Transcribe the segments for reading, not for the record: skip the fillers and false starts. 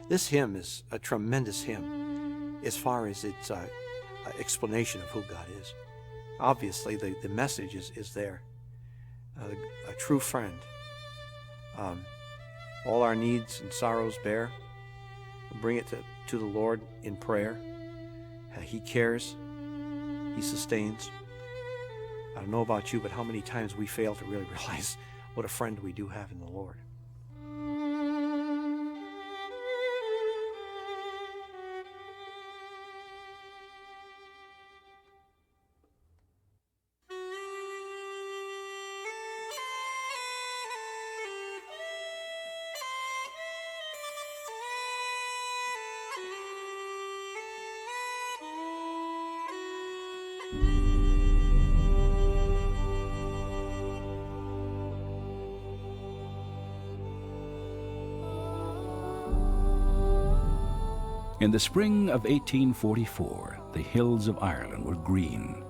This hymn is a tremendous hymn as far as its explanation of who God is. Obviously, the message is there. A true friend. All our needs and sorrows bear. Bring it to the Lord in prayer. He cares. He sustains. I don't know about you, but how many times we fail to really realize what a friend we do have in the Lord. In the spring of 1844, the hills of Ireland were green.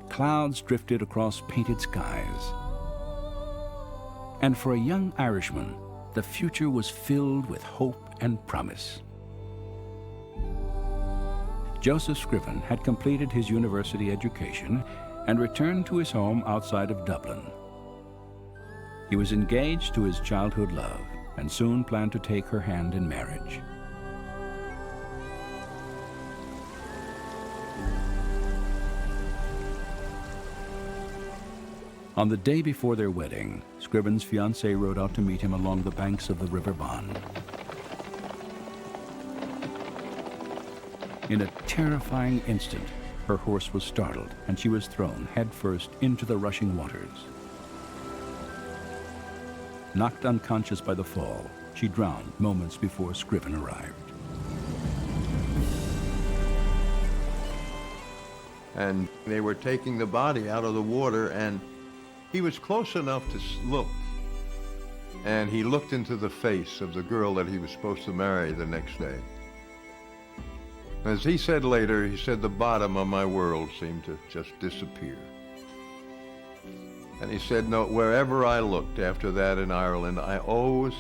Clouds drifted across painted skies. And for a young Irishman, the future was filled with hope and promise. Joseph Scriven had completed his university education and returned to his home outside of Dublin. He was engaged to his childhood love and soon planned to take her hand in marriage. On the day before their wedding, Scriven's fiancée rode out to meet him along the banks of the River Bann. In a terrifying instant, her horse was startled and she was thrown headfirst into the rushing waters. Knocked unconscious by the fall, she drowned moments before Scriven arrived. And they were taking the body out of the water, and he was close enough to look, and he looked into the face of the girl that he was supposed to marry the next day. As he said later, he said, the bottom of my world seemed to just disappear. And he said, no, wherever I looked after that in Ireland, I always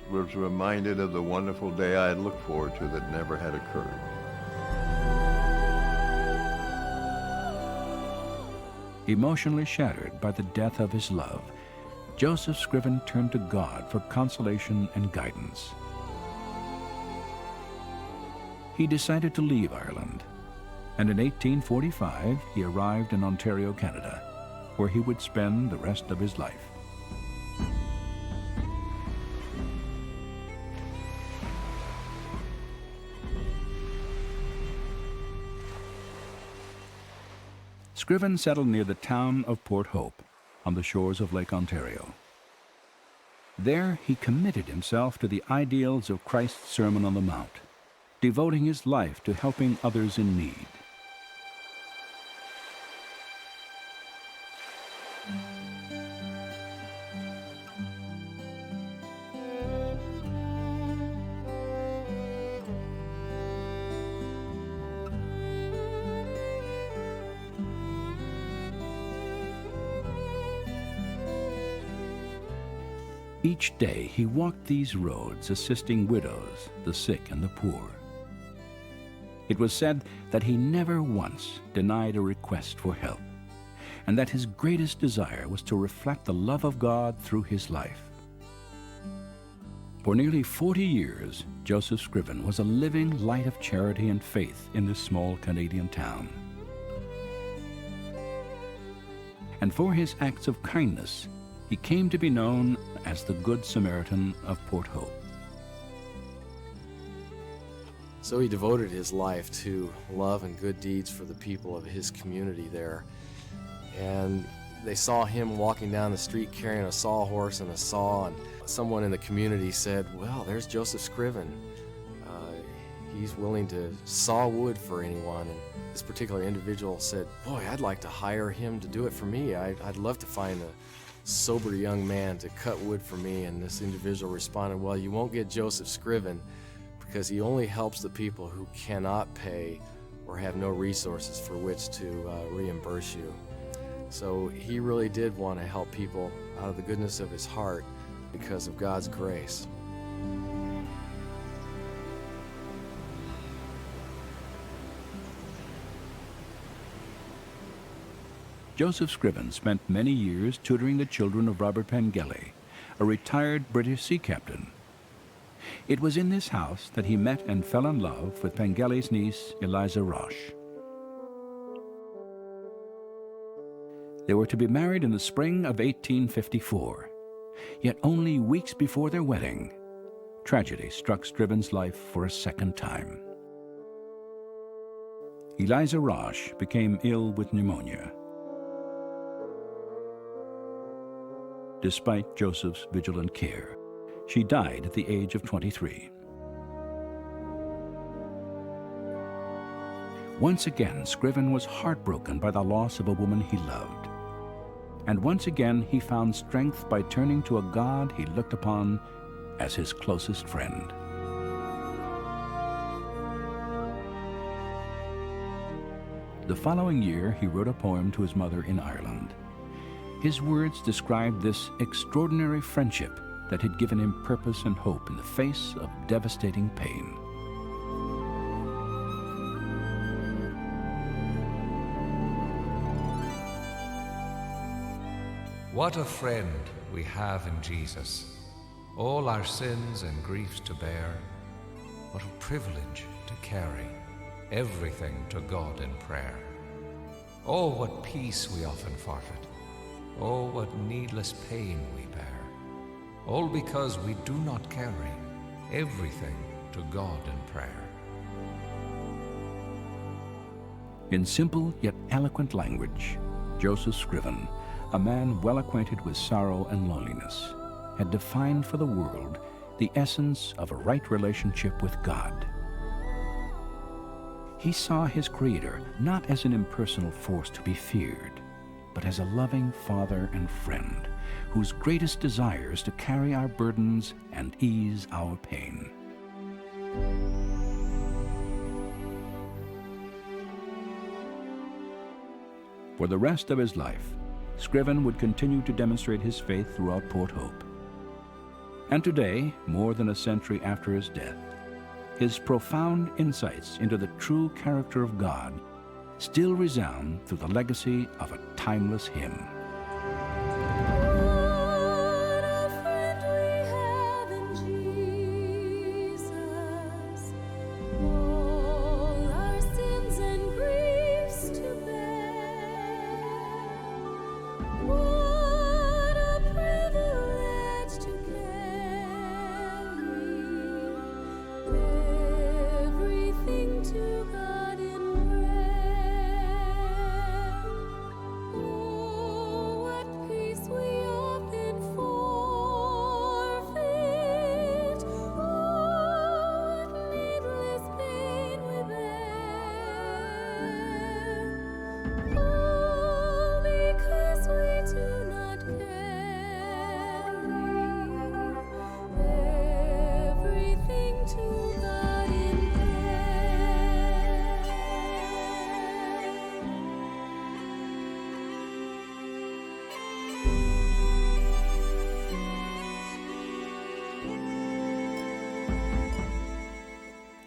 was reminded of the wonderful day I had looked forward to that never had occurred. Emotionally shattered by the death of his love, Joseph Scriven turned to God for consolation and guidance. He decided to leave Ireland, and in 1845 he arrived in Ontario, Canada, where he would spend the rest of his life. Scriven settled near the town of Port Hope on the shores of Lake Ontario. There he committed himself to the ideals of Christ's Sermon on the Mount, devoting his life to helping others in need. Each day he walked these roads assisting widows, the sick, and the poor. It was said that he never once denied a request for help, and that his greatest desire was to reflect the love of God through his life. For nearly 40 years, Joseph Scriven was a living light of charity and faith in this small Canadian town. And for his acts of kindness, he came to be known as the Good Samaritan of Port Hope. So he devoted his life to love and good deeds for the people of his community there. And they saw him walking down the street carrying a sawhorse and a saw, and someone in the community said, well, there's Joseph Scriven. He's willing to saw wood for anyone. And this particular individual said, boy, I'd like to hire him to do it for me. I'd love to find a sober young man to cut wood for me. And this individual responded, well, you won't get Joseph Scriven because he only helps the people who cannot pay or have no resources for which to reimburse you. So he really did want to help people out of the goodness of his heart because of God's grace. Joseph Scriven spent many years tutoring the children of Robert Pengelly, a retired British sea captain. It was in this house that he met and fell in love with Pengelly's niece, Eliza Roche. They were to be married in the spring of 1854. Yet only weeks before their wedding, tragedy struck Scriven's life for a second time. Eliza Roche became ill with pneumonia. Despite Joseph's vigilant care, she died at the age of 23. Once again, Scriven was heartbroken by the loss of a woman he loved. And once again, he found strength by turning to a God he looked upon as his closest friend. The following year, he wrote a poem to his mother in Ireland. His words described this extraordinary friendship that had given him purpose and hope in the face of devastating pain. What a friend we have in Jesus, all our sins and griefs to bear. What a privilege to carry everything to God in prayer. Oh, what peace we often forfeit. Oh, what needless pain we bear. All because we do not carry everything to God in prayer. In simple yet eloquent language, Joseph Scriven, a man well acquainted with sorrow and loneliness, had defined for the world the essence of a right relationship with God. He saw his Creator not as an impersonal force to be feared, but as a loving Father and friend whose greatest desire is to carry our burdens and ease our pain. For the rest of his life, Scriven would continue to demonstrate his faith throughout Port Hope. And today, more than a century after his death, his profound insights into the true character of God still resound through the legacy of a timeless hymn.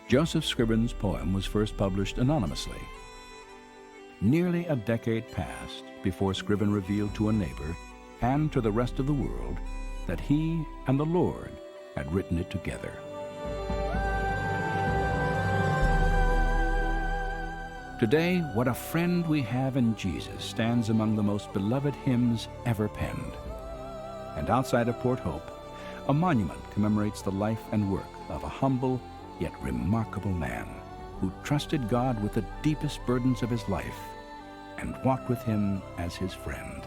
Joseph Scriven's poem was first published anonymously. Nearly a decade passed before Scriven revealed to a neighbor and to the rest of the world that he and the Lord had written it together. Today, What a Friend We Have in Jesus stands among the most beloved hymns ever penned. And outside of Port Hope, a monument commemorates the life and work of a humble yet remarkable man who trusted God with the deepest burdens of his life and walked with him as his friend.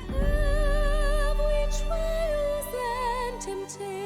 Have we trials and temptations?